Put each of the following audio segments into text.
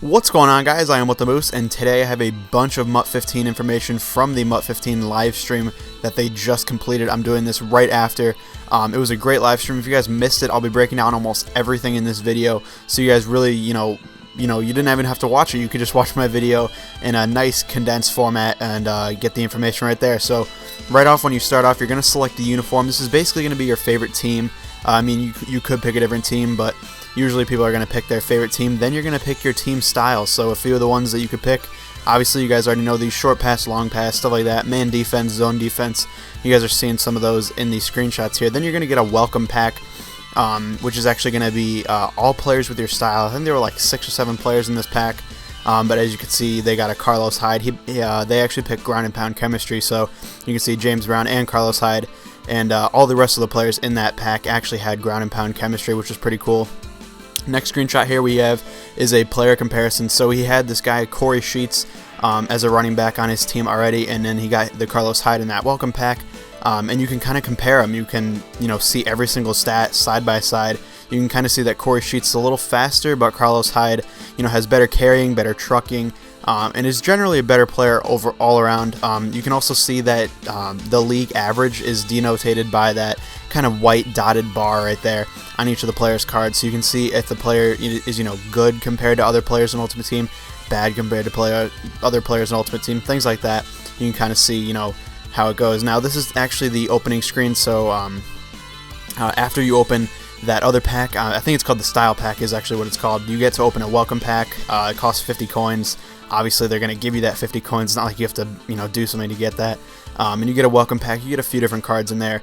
What's going on, guys? I am the Moose, and today I have a bunch of MUT 15 information from the MUT 15 live stream that they just completed. I'm doing this right after. It was a great live stream. If you guys missed it, I'll be breaking down almost everything in this video, so you guys really, you didn't even have to watch it. You could just watch my video in a nice condensed format and get the information right there. So right off, when you start off, you're going to select the uniform. This is basically going to be your favorite team. I mean, you could pick a different team, but usually people are going to pick their favorite team. Then you're going to pick your team style. So a few of the ones that you could pick, obviously you guys already know these: short pass, long pass, stuff like that, man defense, zone defense. You guys are seeing some of those in these screenshots here. Then you're going to get a welcome pack, which is actually going to be all players with your style. I think there were like 6 or 7 players in this pack. But as you can see, they got a Carlos Hyde. They actually picked ground and pound chemistry, so you can see James Brown and Carlos Hyde, and all the rest of the players in that pack actually had ground and pound chemistry, which is pretty cool. Next screenshot here we have is a player comparison. So he had this guy Corey Sheets as a running back on his team already, and then he got the Carlos Hyde in that welcome pack. And you can kind of compare them. You can see every single stat side by side. You can kind of see that Corey Sheets is a little faster, but Carlos Hyde has better carrying, better trucking, and is generally a better player all around. You can also see that the league average is denoted by that kind of white dotted bar right there on each of the players' cards. So you can see if the player is good compared to other players in Ultimate Team, bad compared to other players in Ultimate Team, things like that. You can kind of see how it goes. Now this is actually the opening screen, so after you open that other pack, I think it's called the Style Pack is actually what it's called. You get to open a welcome pack. It costs 50 coins. Obviously, they're going to give you that 50 coins. It's not like you have to do something to get that. And you get a welcome pack. You get a few different cards in there.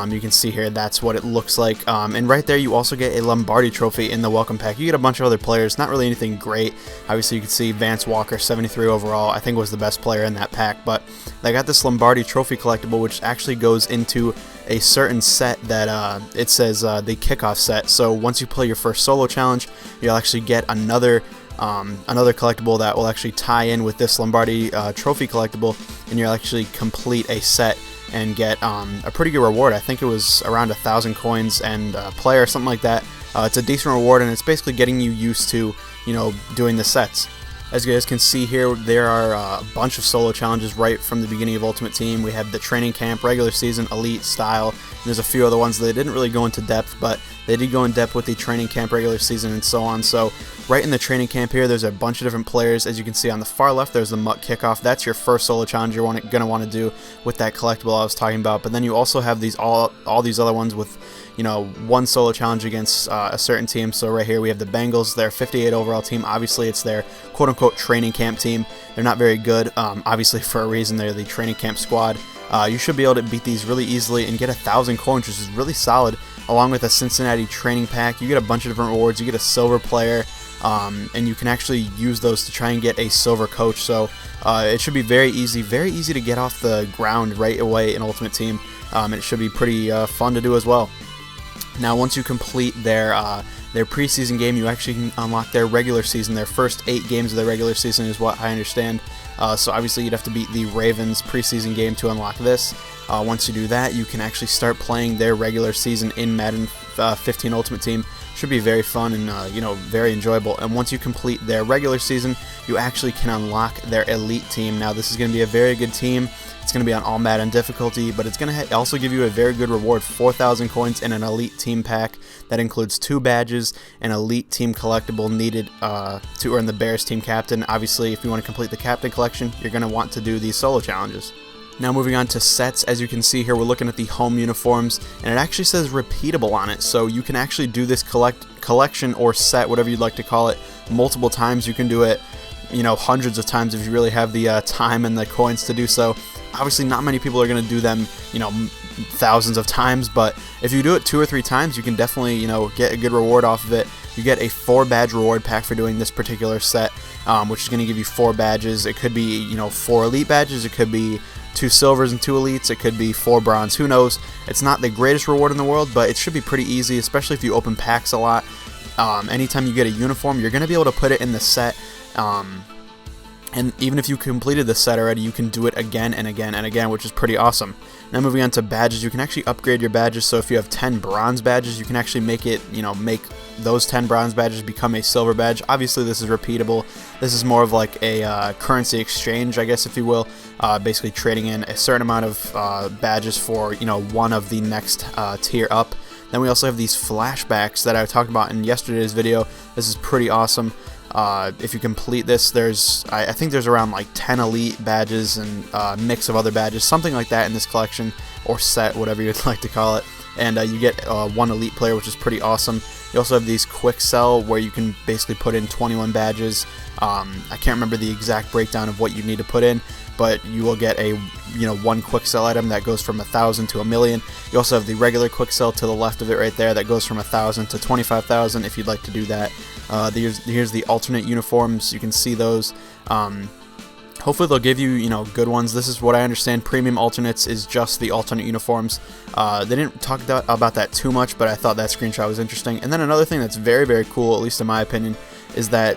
You can see here that's what it looks like. And right there, you also get a Lombardi trophy in the welcome pack. You get a bunch of other players. Not really anything great. Obviously, you can see Vance Walker, 73 overall. I think was the best player in that pack. But they got this Lombardi trophy collectible, which actually goes into a certain set that it says the kickoff set. So once you play your first solo challenge, you'll actually get another collectible that will actually tie in with this Lombardi trophy collectible, and you'll actually complete a set and get a pretty good reward. I think it was around 1,000 coins and a player or something like that. It's a decent reward, and it's basically getting you used to doing the sets. As you guys can see here, there are a bunch of solo challenges right from the beginning of Ultimate Team. We have the training camp, regular season, elite, style, and there's a few other ones that didn't really go into depth, but they did go in depth with the training camp, regular season, and so on. So right in the training camp here, there's a bunch of different players. As you can see on the far left, there's the MUT kickoff. That's your first solo challenge you're going to want to do with that collectible I was talking about. But then you also have these all these other ones with one solo challenge against a certain team. So right here we have the Bengals. They're 58 overall team. Obviously it's their quote-unquote training camp team. They're not very good, obviously for a reason. They're the training camp squad. You should be able to beat these really easily and get 1,000 coins, which is really solid. Along with a Cincinnati training pack, you get a bunch of different rewards. You get a silver player, and you can actually use those to try and get a silver coach. So it should be very easy to get off the ground right away in Ultimate Team. And it should be pretty fun to do as well. Now, once you complete their preseason game, you actually can unlock their regular season. Their first 8 games of their regular season is what I understand. So obviously you'd have to beat the Ravens preseason game to unlock this. Once you do that, you can actually start playing their regular season in Madden 15 Ultimate Team. Should be very fun and very enjoyable. And once you complete their regular season, you actually can unlock their elite team. Now this is going to be a very good team. It's going to be on all Madden difficulty, but it's going to also give you a very good reward: 4,000 coins and an elite team pack that includes 2 badges and elite team collectible needed to earn the Bears team captain. Obviously, if you want to complete the captain collection, you're going to want to do these solo challenges. Now moving on to sets, as you can see here, we're looking at the home uniforms, and it actually says repeatable on it, so you can actually do this collection or set, whatever you'd like to call it, multiple times. You can do it hundreds of times if you really have the time and the coins to do so. Obviously not many people are going to do them thousands of times, but if you do it 2 or 3 times, you can definitely get a good reward off of it. You get a 4 badge reward pack for doing this particular set, which is going to give you 4 badges. It could be 4 elite badges, it could be 2 silvers and 2 elites, it could be 4 bronze, who knows. It's not the greatest reward in the world, but it should be pretty easy, especially if you open packs a lot. Anytime you get a uniform, you're going to be able to put it in the set And even if you completed the set already, you can do it again and again and again, which is pretty awesome. Now moving on to badges, you can actually upgrade your badges. So if you have 10 bronze badges, you can actually make it, make those 10 bronze badges become a silver badge. Obviously, this is repeatable. This is more of like a currency exchange, I guess, if you will. Basically trading in a certain amount of badges for, one of the next tier up. Then we also have these flashbacks that I talked about in yesterday's video. This is pretty awesome. If you complete this, I think there's around like 10 elite badges and a mix of other badges, something like that in this collection, or set, whatever you'd like to call it. And you get one elite player, which is pretty awesome. You also have these quick sell where you can basically put in 21 badges. I can't remember the exact breakdown of what you need to put in, but you will get a one quick sell item that goes from 1,000 to 1,000,000. You also have the regular quick sell to the left of it right there that goes from 1,000 to 25,000 if you'd like to do that. Here's the alternate uniforms. You can see those. Hopefully they'll give you, good ones. This is what I understand. Premium alternates is just the alternate uniforms. They didn't talk about that too much, but I thought that screenshot was interesting. And then another thing that's very, very cool, at least in my opinion, is that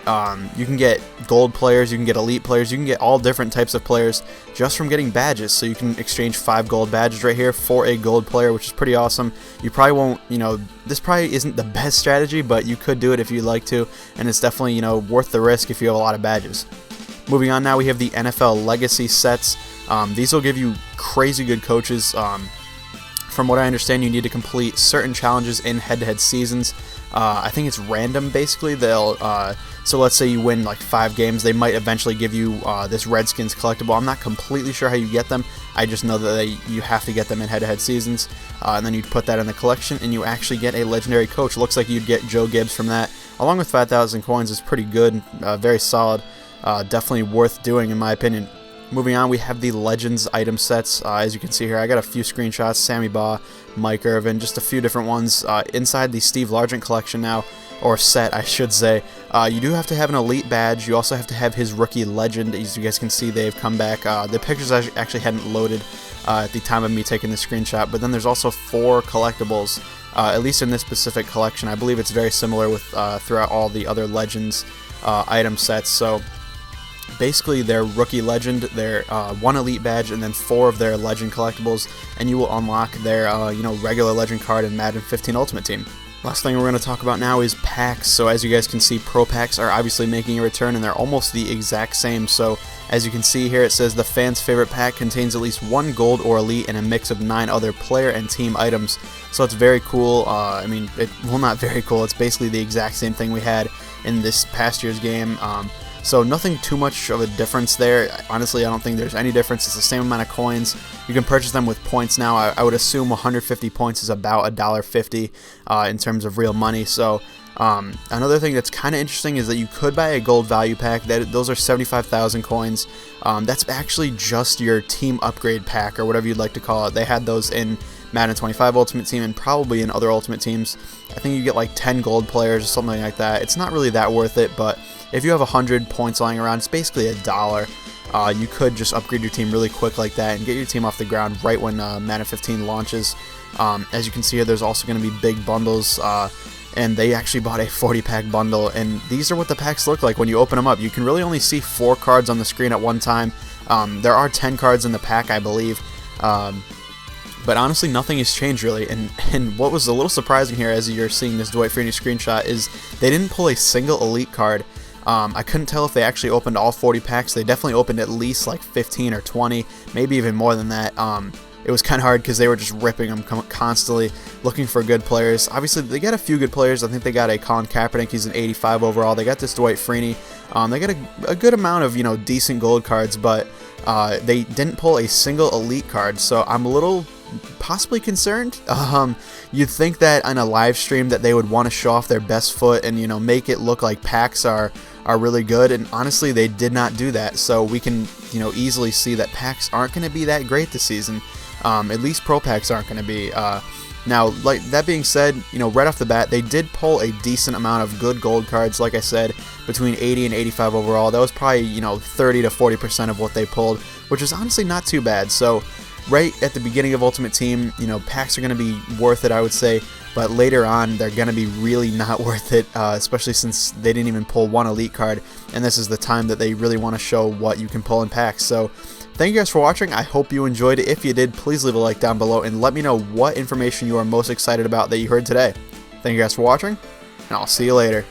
you can get gold players, you can get elite players, you can get all different types of players just from getting badges. So you can exchange 5 gold badges right here for a gold player, which is pretty awesome. You probably won't, this probably isn't the best strategy, but you could do it if you'd like to, and it's definitely, worth the risk if you have a lot of badges. Moving on now, we have the NFL Legacy sets. These will give you crazy good coaches. From what I understand, you need to complete certain challenges in head-to-head seasons. I think it's random, basically. So let's say you win like 5 games, they might eventually give you this Redskins collectible. I'm not completely sure how you get them. I just know that you have to get them in head-to-head seasons, and then you put that in the collection, and you actually get a legendary coach. It looks like you'd get Joe Gibbs from that, along with 5,000 coins. Is pretty good, very solid. Definitely worth doing, in my opinion. Moving on, we have the Legends item sets. As you can see here, I got a few screenshots. Sammy Baugh, Mike Irvin, just a few different ones. Inside the Steve Largent collection now, or set, I should say, you do have to have an elite badge. You also have to have his rookie legend. As you guys can see, they've come back. The pictures actually hadn't loaded at the time of me taking the screenshot, but then there's also 4 collectibles, at least in this specific collection. I believe it's very similar with throughout all the other Legends item sets. So basically, their rookie legend, their 1 elite badge, and then 4 of their legend collectibles, and you will unlock their regular legend card in Madden 15 Ultimate Team. Last thing we're going to talk about now is packs. So as you guys can see, Pro Packs are obviously making a return, and they're almost the exact same. So as you can see here, it says the fans' favorite pack contains at least 1 gold or elite and a mix of 9 other player and team items. So it's very cool. Not very cool. It's basically the exact same thing we had in this past year's game. So nothing too much of a difference there. Honestly, I don't think there's any difference. It's the same amount of coins. You can purchase them with points now. I would assume 150 points is about $1.50 in terms of real money. So another thing that's kind of interesting is that you could buy a gold value pack. Those are 75,000 coins. That's actually just your team upgrade pack, or whatever you'd like to call it. They had those in Madden 25 Ultimate Team and probably in other Ultimate Teams. I think you get like 10 gold players or something like that. It's not really that worth it, but if you have 100 points lying around, it's basically $1. You could just upgrade your team really quick like that and get your team off the ground right when Madden 15 launches. As you can see here, there's also going to be big bundles, and they actually bought a 40-pack bundle, and these are what the packs look like when you open them up. You can really only see 4 cards on the screen at one time. There are 10 cards in the pack, I believe. But honestly, nothing has changed really, and what was a little surprising here as you're seeing this Dwight Freeney screenshot is they didn't pull a single elite card. I couldn't tell if they actually opened all 40 packs. They definitely opened at least like 15 or 20, maybe even more than that. It was kind of hard because they were just ripping them constantly, looking for good players. Obviously, they got a few good players. I think they got a Colin Kaepernick. He's an 85 overall. They got this Dwight Freeney. They got a good amount of decent gold cards, but they didn't pull a single elite card. So I'm a little possibly concerned. You'd think that on a live stream that they would want to show off their best foot and make it look like packs are really good, and honestly they did not do that. So we can easily see that packs aren't going to be that great this season. At least pro packs aren't going to be. Now, like that being said, right off the bat they did pull a decent amount of good gold cards. Like I said, between 80 and 85 overall. That was probably 30 to 40% of what they pulled, which is honestly not too bad. So right at the beginning of Ultimate Team, packs are going to be worth it, I would say. but later on they're going to be really not worth it, especially since they didn't even pull one elite card, and this is the time that they really want to show what you can pull in packs. So thank you guys for watching. I hope you enjoyed it. If you did, please leave a like down below and let me know what information you are most excited about that you heard today. Thank you guys for watching, and I'll see you later.